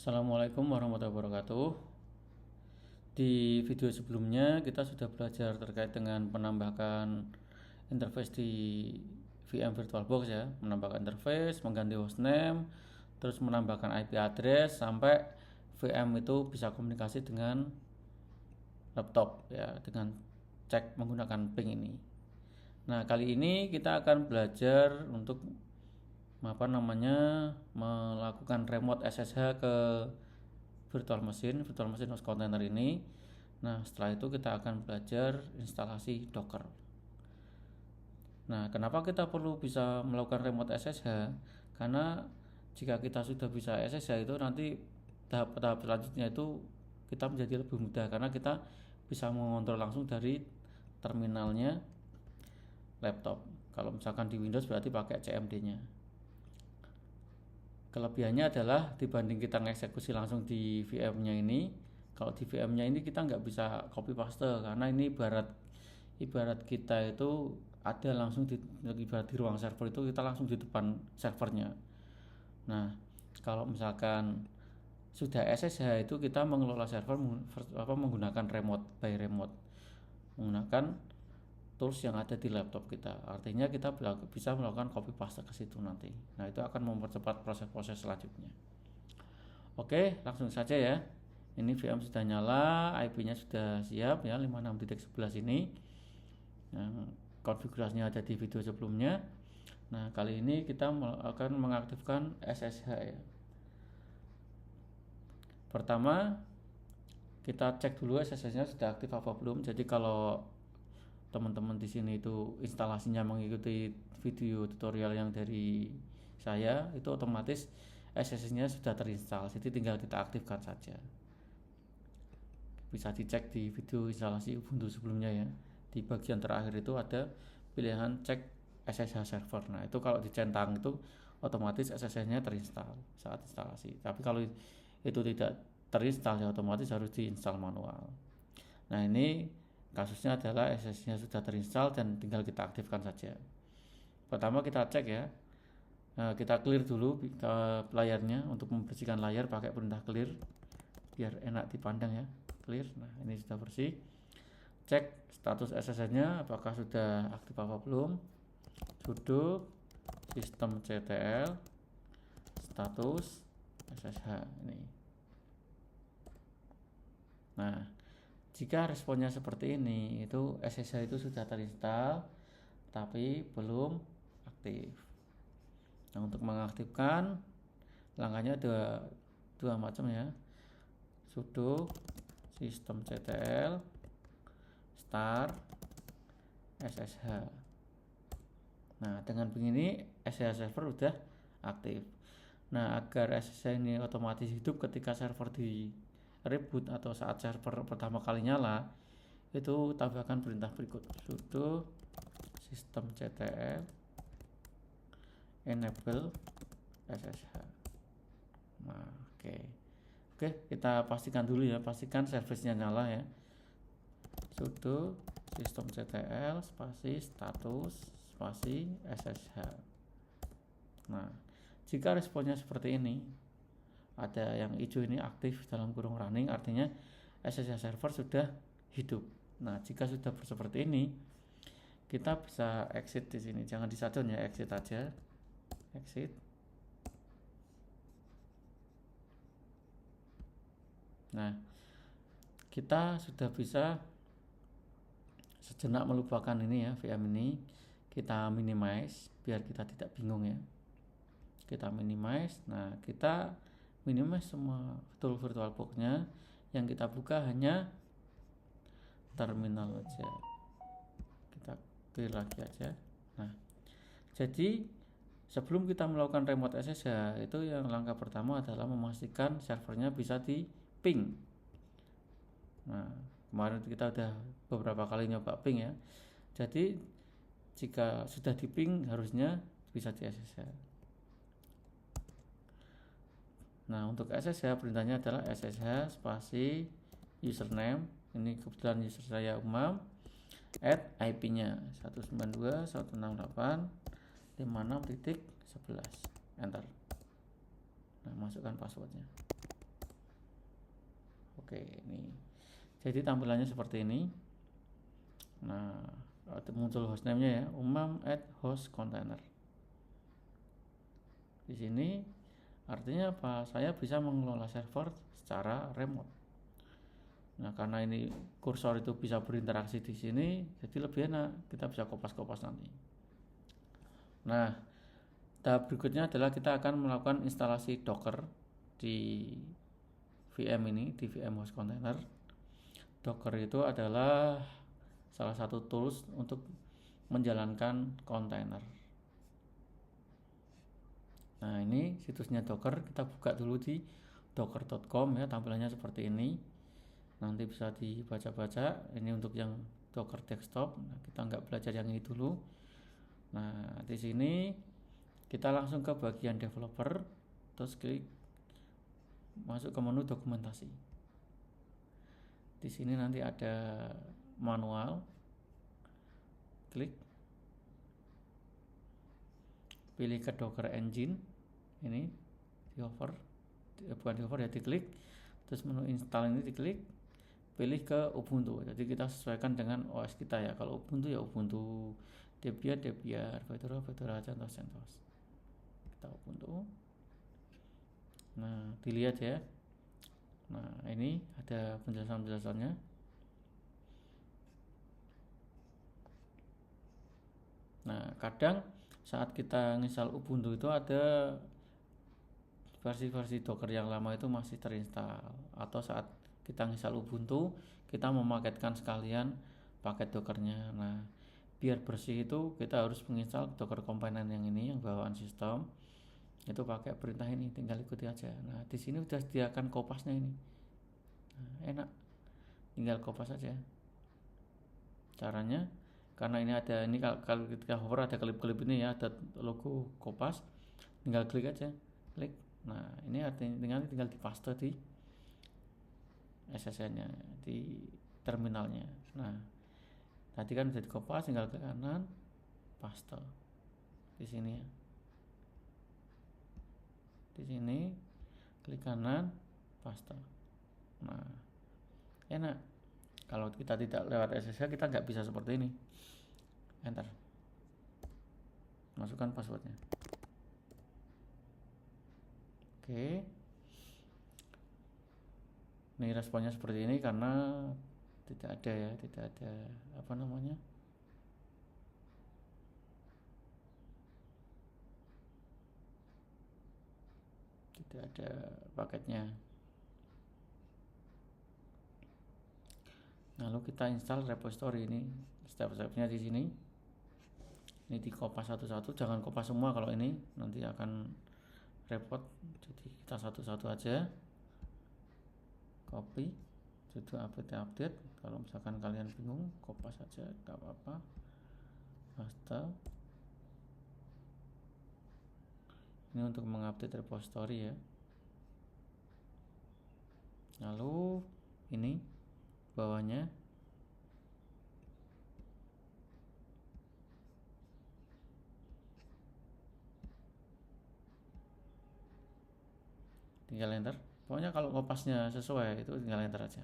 Assalamualaikum warahmatullahi wabarakatuh. Di video sebelumnya kita sudah belajar terkait dengan penambahkan interface di VM VirtualBox ya, menambahkan interface, mengganti hostname, terus menambahkan IP address sampai VM itu bisa komunikasi dengan laptop ya, dengan cek menggunakan ping ini. Nah, kali ini kita akan belajar untuk melakukan remote SSH ke virtual machine host container ini. Nah, setelah itu kita akan belajar instalasi Docker. Nah, kenapa kita perlu bisa melakukan remote SSH? Karena jika kita sudah bisa SSH itu nanti tahap-tahap selanjutnya itu kita menjadi lebih mudah karena kita bisa mengontrol langsung dari terminalnya laptop. Kalau misalkan di Windows berarti pakai CMD-nya. Kelebihannya adalah dibanding kita ngeksekusi langsung di VM-nya ini, kalau di VM-nya ini kita nggak bisa copy paste karena ini ibarat kita itu ada langsung ibarat di ruang server itu kita langsung di depan servernya. Nah, kalau misalkan sudah SSH itu kita mengelola server menggunakan remote menggunakan tools yang ada di laptop kita. Artinya kita bisa melakukan copy paste ke situ nanti. Nah, itu akan mempercepat proses-proses selanjutnya. Oke, langsung saja ya. Ini VM sudah nyala, IP-nya sudah siap ya, 56.11 ini. Nah, konfigurasinya ada di video sebelumnya. Nah, kali ini kita akan mengaktifkan SSH ya. Pertama, kita cek dulu SSH-nya sudah aktif apa belum. Jadi kalau teman-teman di sini itu instalasinya mengikuti video tutorial yang dari saya, itu otomatis SSH-nya sudah terinstall, jadi tinggal kita aktifkan saja. Bisa dicek di video instalasi Ubuntu sebelumnya ya. Di bagian terakhir itu ada pilihan cek SSH server. Nah, itu kalau dicentang itu otomatis SSH-nya terinstall saat instalasi. Tapi kalau itu tidak terinstall ya otomatis harus diinstal manual. Nah, ini kasusnya adalah SSH-nya sudah terinstall dan tinggal kita aktifkan saja. Pertama kita cek ya, kita clear dulu layarnya untuk membersihkan layar pakai perintah clear biar enak dipandang ya. Clear. Nah, ini sudah bersih. Cek status SSH-nya apakah sudah aktif apa belum. Sudo systemctl status SSH ini. Nah, jika responnya seperti ini, itu SSH itu sudah terinstall tapi belum aktif. Nah, untuk mengaktifkan langkahnya ada dua macam ya. Sudo systemctl start SSH. Nah, dengan begini SSH server sudah aktif. Nah, agar SSH ini otomatis hidup ketika server di reboot atau saat server pertama kali nyala, itu tambahkan perintah berikut: sudo systemctl enable SSH. Nah, oke, kita pastikan dulu ya, pastikan servicenya nyala ya. Sudo systemctl spasi status spasi SSH. Nah, jika responnya seperti ini, ada yang hijau ini aktif dalam kurung running, artinya SSH server sudah hidup. Nah, jika sudah seperti ini, kita bisa exit di sini. Jangan di shutdown ya, exit aja. Exit. Nah, kita sudah bisa sejenak melupakan ini ya, VM ini. Kita minimize biar kita tidak bingung ya. Kita minimize. Nah, kita minimize semua tool VirtualBox-nya. Yang kita buka hanya terminal aja. Kita clear lagi aja. Nah, jadi sebelum kita melakukan remote SSH, itu yang langkah pertama adalah memastikan servernya bisa di ping. Nah, kemarin kita udah beberapa kali nyoba ping ya. Jadi jika sudah di ping harusnya bisa di SSH. Nah, untuk SSH perintahnya adalah SSH spasi username, ini kebetulan user saya Umam, add IP-nya 192.168.56.11, enter. Nah, masukkan passwordnya. Oke, ini. Jadi tampilannya seperti ini. Nah, muncul hostname-nya ya, umam@hostcontainer. Di sini artinya apa? Saya bisa mengelola server secara remote. Nah, karena ini kursor itu bisa berinteraksi di sini, jadi lebih enak. Kita bisa kopas-kopas nanti. Nah, tahap berikutnya adalah kita akan melakukan instalasi Docker di VM ini, di VM host container. Docker itu adalah salah satu tools untuk menjalankan kontainer. Nah, ini situsnya Docker, kita buka dulu di docker.com ya, tampilannya seperti ini. Nanti bisa dibaca-baca. Ini untuk yang Docker desktop. Nah, kita nggak belajar yang ini dulu. Nah, di sini kita langsung ke bagian developer, terus klik masuk ke menu dokumentasi. Di sini nanti ada manual, klik, pilih ke Docker Engine, ini di hover, bukan di hover ya, diklik, terus menu install ini diklik, pilih ke Ubuntu. Jadi kita sesuaikan dengan OS kita ya. Kalau Ubuntu ya Ubuntu, Debian, Fedora, CentOS. Kita Ubuntu. Nah, dilihat ya. Nah, ini ada penjelasan-penjelasannya. Nah, kadang saat kita install Ubuntu itu ada versi-versi Docker yang lama itu masih terinstall, atau saat kita install Ubuntu kita memaketkan sekalian paket Dockernya. Nah, biar bersih itu kita harus menginstal Docker komponen yang ini, yang bawaan sistem itu pakai perintah ini, tinggal ikuti aja. Nah, di sini sudah sediakan kopasnya ini. Nah, enak, tinggal kopas aja. Caranya, karena ini ada, ini kalau ketika hover ada klip-klip ini ya, ada logo kopas, tinggal klik aja, klik. Nah, ini artinya tinggal dipaste di SSN-nya, di terminalnya. Nah, tadi kan udah dikopas, tinggal ke kanan, paste di sini ya. Di sini klik kanan, paste. Nah, enak. Kalau kita tidak lewat SSH kita nggak bisa seperti ini. Enter, masukkan passwordnya. Oke, ini responnya seperti ini karena tidak ada ya, tidak ada apa namanya, tidak ada paketnya. Lalu kita install repository ini, step-stepnya di sini. Ini dikopas satu-satu, jangan kopas semua kalau ini nanti akan repot. Jadi kita satu-satu aja. Copy, sudah update. Kalau misalkan kalian bingung, kopas aja, gak apa-apa. Paste. Ini untuk mengupdate repository ya. Lalu ini bawahnya tinggal enter. Pokoknya kalau kopasnya sesuai itu tinggal enter aja.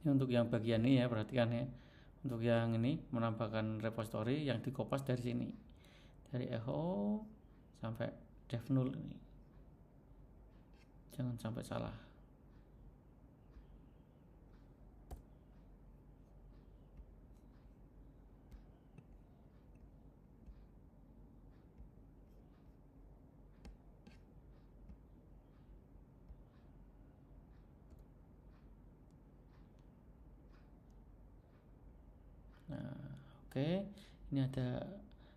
Ini untuk yang bagian ini ya, perhatikan ya. Untuk yang ini menambahkan repository yang dikopas dari sini, dari echo sampai dev null ini, jangan sampai salah. Nah, oke. Ini ada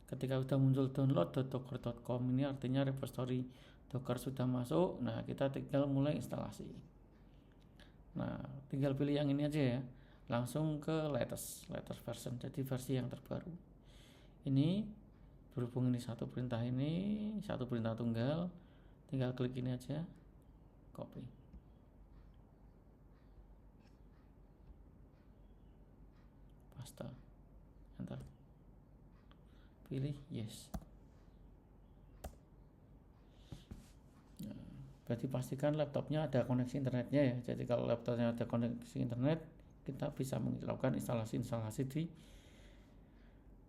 ketika sudah muncul download.docker.com, ini artinya repository Docker sudah masuk. Nah, kita tinggal mulai instalasi. Nah, tinggal pilih yang ini aja ya. Langsung ke latest version, jadi versi yang terbaru. Ini berhubung ini satu perintah tunggal, tinggal klik ini aja, copy. Paste. Enter. Pilih yes. Nah, berarti pastikan laptopnya ada koneksi internetnya ya. Jadi kalau laptopnya ada koneksi internet, kita bisa melakukan instalasi di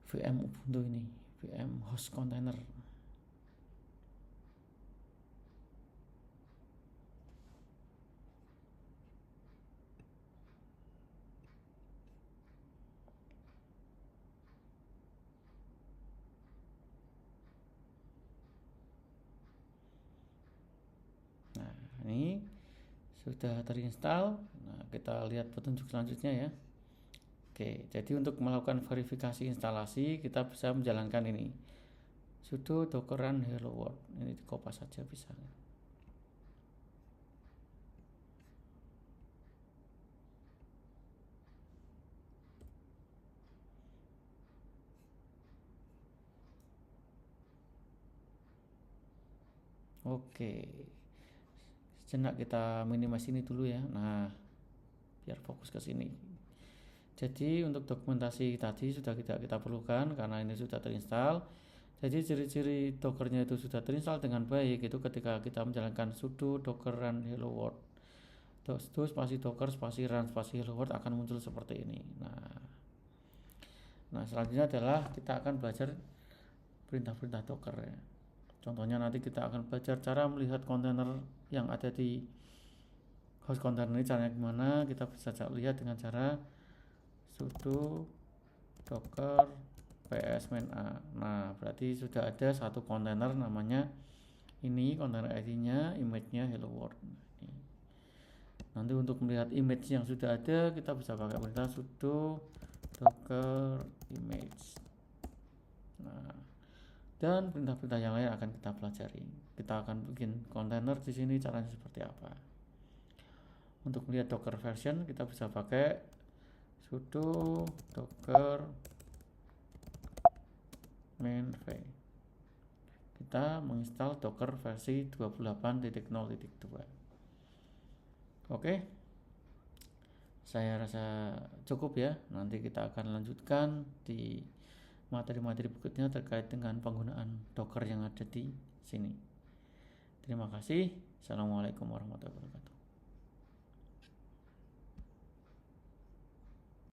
VM Ubuntu ini, VM host container. Nah, ini sudah terinstall. Nah, kita lihat petunjuk selanjutnya ya. Oke, jadi untuk melakukan verifikasi instalasi kita bisa menjalankan ini, sudo docker run hello world. Ini dikopas saja bisa. Oke, sejenak kita minimize ini dulu ya. Nah, biar fokus ke sini. Jadi untuk dokumentasi tadi sudah tidak kita perlukan karena ini sudah terinstall. Jadi ciri-ciri dockernya itu sudah terinstall dengan baik itu ketika kita menjalankan sudo docker run hello world. Sudo spasi docker spasi run spasi hello world akan muncul seperti ini. Nah selanjutnya adalah kita akan belajar perintah-perintah docker ya. Contohnya nanti kita akan belajar cara melihat kontainer yang ada di host container ini, caranya gimana. Kita bisa lihat dengan cara sudo docker ps main a. Nah berarti sudah ada satu kontainer namanya ini, kontainer id-nya, image-nya hello world. Nanti untuk melihat image yang sudah ada kita bisa pakai perintah sudo docker image. Nah dan perintah-perintah yang lain akan kita pelajari. Kita akan bikin kontainer di sini, caranya seperti apa. Untuk melihat docker version kita bisa pakai sudo docker main v. Kita menginstal docker versi 28.0.2. Oke, saya rasa cukup ya. Nanti kita akan lanjutkan di materi-materi berikutnya terkait dengan penggunaan docker yang ada di sini. Terima kasih. Assalamualaikum warahmatullahi wabarakatuh.